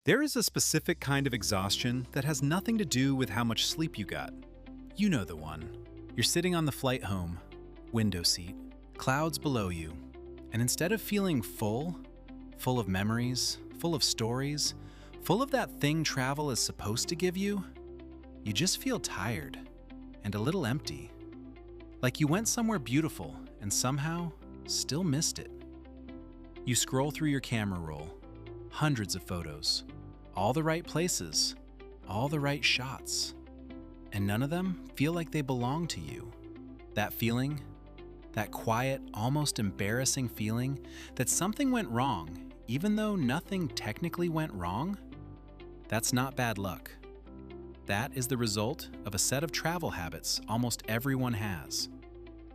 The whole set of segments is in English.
There is a specific kind of exhaustion that has nothing to do with how much sleep you got. You know the one. You're sitting on the flight home, window seat, clouds below you, and instead of feeling full of memories, full of stories, full of that thing travel is supposed to give you, you just feel tired and a little empty. Like you went somewhere beautiful and somehow still missed it. You scroll through your camera roll, hundreds of photos, all the right places, all the right shots, and none of them feel like they belong to you. That feeling, that quiet, almost embarrassing feeling that something went wrong, even though nothing technically went wrong, that's not bad luck. That is the result of a set of travel habits almost everyone has.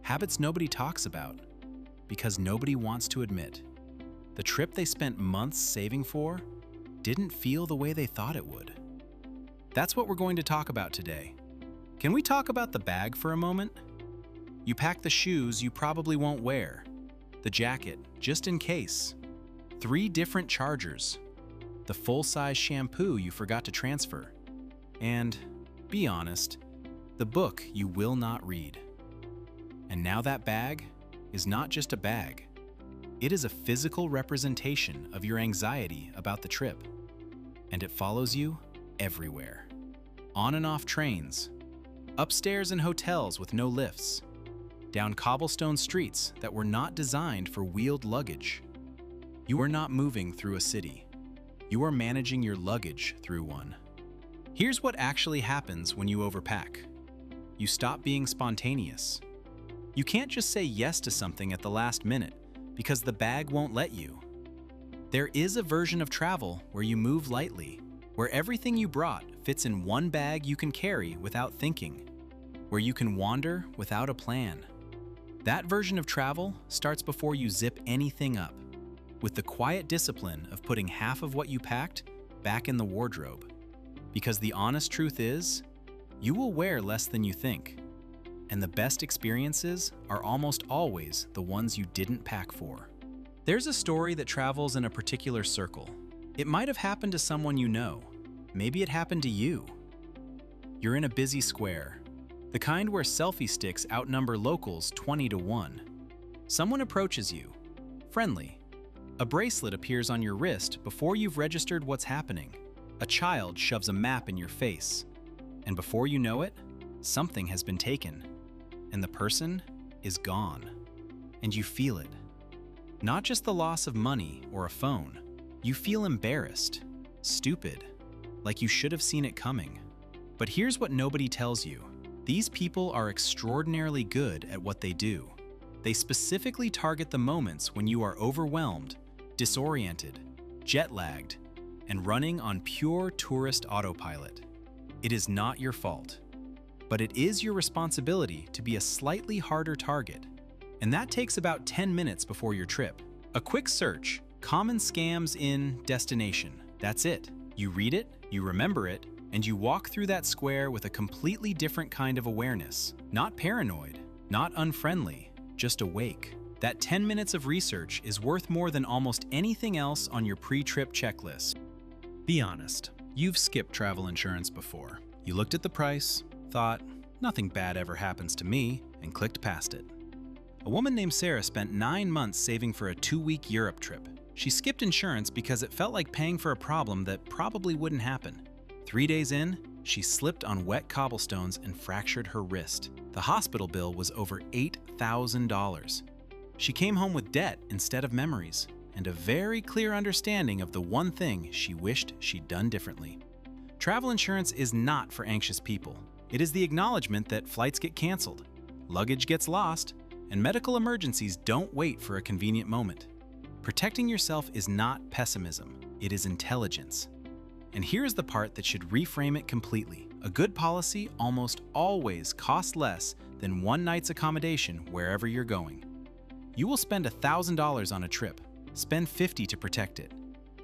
Habits nobody talks about because nobody wants to admit the trip they spent months saving for didn't feel the way they thought it would. That's what we're going to talk about today. Can we talk about the bag for a moment? You pack the shoes you probably won't wear, the jacket just in case, 3 different chargers, the full-size shampoo you forgot to transfer, and, be honest, the book you will not read. And now that bag is not just a bag. It is a physical representation of your anxiety about the trip, and it follows you everywhere. On and off trains, upstairs in hotels with no lifts, down cobblestone streets that were not designed for wheeled luggage. You are not moving through a city. You are managing your luggage through one. Here's what actually happens when you overpack. You stop being spontaneous. You can't just say yes to something at the last minute because the bag won't let you. There is a version of travel where you move lightly, where everything you brought fits in one bag you can carry without thinking, where you can wander without a plan. That version of travel starts before you zip anything up, with the quiet discipline of putting half of what you packed back in the wardrobe. Because the honest truth is, you will wear less than you think. And the best experiences are almost always the ones you didn't pack for. There's a story that travels in a particular circle. It might have happened to someone you know. Maybe it happened to you. You're in a busy square, the kind where selfie sticks outnumber locals 20-1. Someone approaches you, friendly. A bracelet appears on your wrist before you've registered what's happening. A child shoves a map in your face. And before you know it, something has been taken. And the person is gone. And you feel it. Not just the loss of money or a phone. You feel embarrassed, stupid, like you should have seen it coming. But here's what nobody tells you. These people are extraordinarily good at what they do. They specifically target the moments when you are overwhelmed, disoriented, jet-lagged, and running on pure tourist autopilot. It is not your fault. But it is your responsibility to be a slightly harder target. And that takes about 10 minutes before your trip. A quick search, common scams in destination. That's it. You read it, you remember it, and you walk through that square with a completely different kind of awareness. Not paranoid, not unfriendly, just awake. That 10 minutes of research is worth more than almost anything else on your pre-trip checklist. Be honest, you've skipped travel insurance before. You looked at the price, thought, nothing bad ever happens to me, and clicked past it. A woman named Sarah spent 9 months saving for a 2-week Europe trip. She skipped insurance because it felt like paying for a problem that probably wouldn't happen. 3 days in, she slipped on wet cobblestones and fractured her wrist. The hospital bill was over $8,000. She came home with debt instead of memories, and a very clear understanding of the one thing she wished she'd done differently. Travel insurance is not for anxious people. It is the acknowledgement that flights get canceled, luggage gets lost, and medical emergencies don't wait for a convenient moment. Protecting yourself is not pessimism, it is intelligence. And here's the part that should reframe it completely. A good policy almost always costs less than one night's accommodation wherever you're going. You will spend $1,000 on a trip, spend $50 to protect it.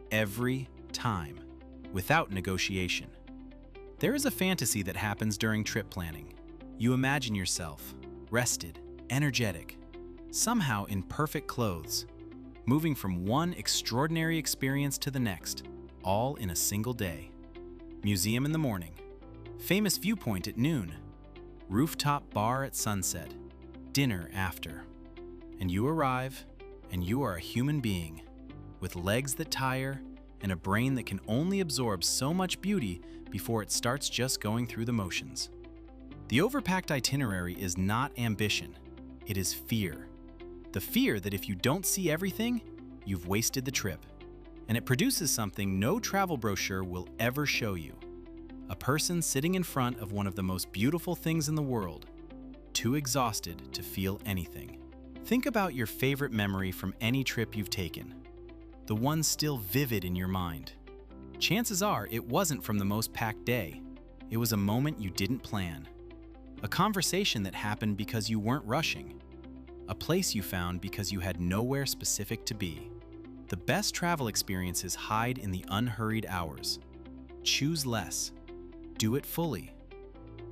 Every time, without negotiation. There is a fantasy that happens during trip planning. You imagine yourself, rested, energetic, somehow in perfect clothes, moving from one extraordinary experience to the next. all in a single day. Museum in the morning, famous viewpoint at noon, rooftop bar at sunset, dinner after. And you arrive, and you are a human being, with legs that tire and a brain that can only absorb so much beauty before it starts just going through the motions. The overpacked itinerary is not ambition, it is fear. The fear that if you don't see everything, you've wasted the trip. And it produces something no travel brochure will ever show you. A person sitting in front of one of the most beautiful things in the world, too exhausted to feel anything. Think about your favorite memory from any trip you've taken, the one still vivid in your mind. Chances are it wasn't from the most packed day. It was a moment you didn't plan. A conversation that happened because you weren't rushing. A place you found because you had nowhere specific to be. The best travel experiences hide in the unhurried hours. Choose less. Do it fully.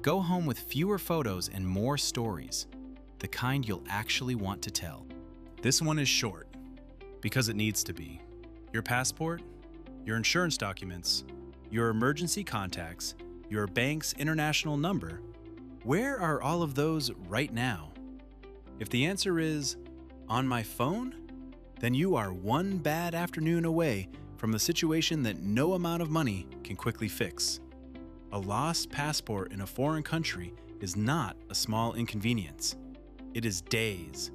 Go home with fewer photos and more stories, the kind you'll actually want to tell. This one is short, because it needs to be. Your passport, your insurance documents, your emergency contacts, your bank's international number. Where are all of those right now? If the answer is, on my phone, then you are one bad afternoon away from the situation that no amount of money can quickly fix. A lost passport in a foreign country is not a small inconvenience. It is days,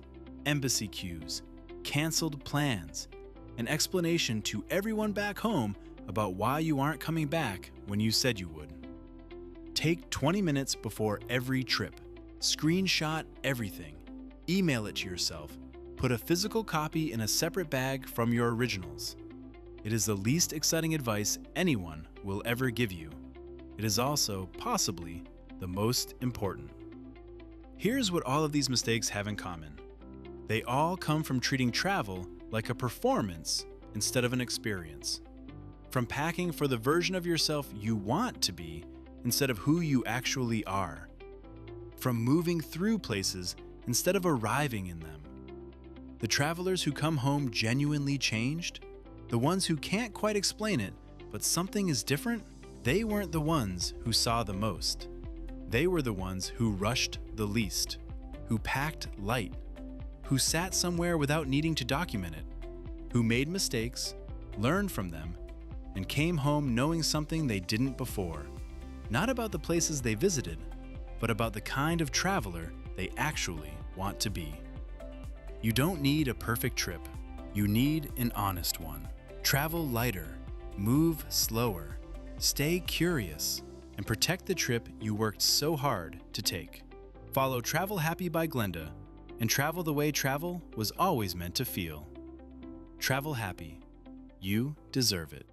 embassy queues, canceled plans, an explanation to everyone back home about why you aren't coming back when you said you would. Take 20 minutes before every trip. Screenshot everything. Email it to yourself. Put a physical copy in a separate bag from your originals. It is the least exciting advice anyone will ever give you. It is also, possibly, the most important. Here's what all of these mistakes have in common. They all come from treating travel like a performance instead of an experience. From packing for the version of yourself you want to be instead of who you actually are. From moving through places instead of arriving in them. The travelers who come home genuinely changed, the ones who can't quite explain it, but something is different, they weren't the ones who saw the most. They were the ones who rushed the least, who packed light, who sat somewhere without needing to document it, who made mistakes, learned from them, and came home knowing something they didn't before. Not about the places they visited, but about the kind of traveler they actually want to be. You don't need a perfect trip. You need an honest one. Travel lighter, move slower, stay curious, and protect the trip you worked so hard to take. Follow Travel Happy by Glenda, and travel the way travel was always meant to feel. Travel happy. You deserve it.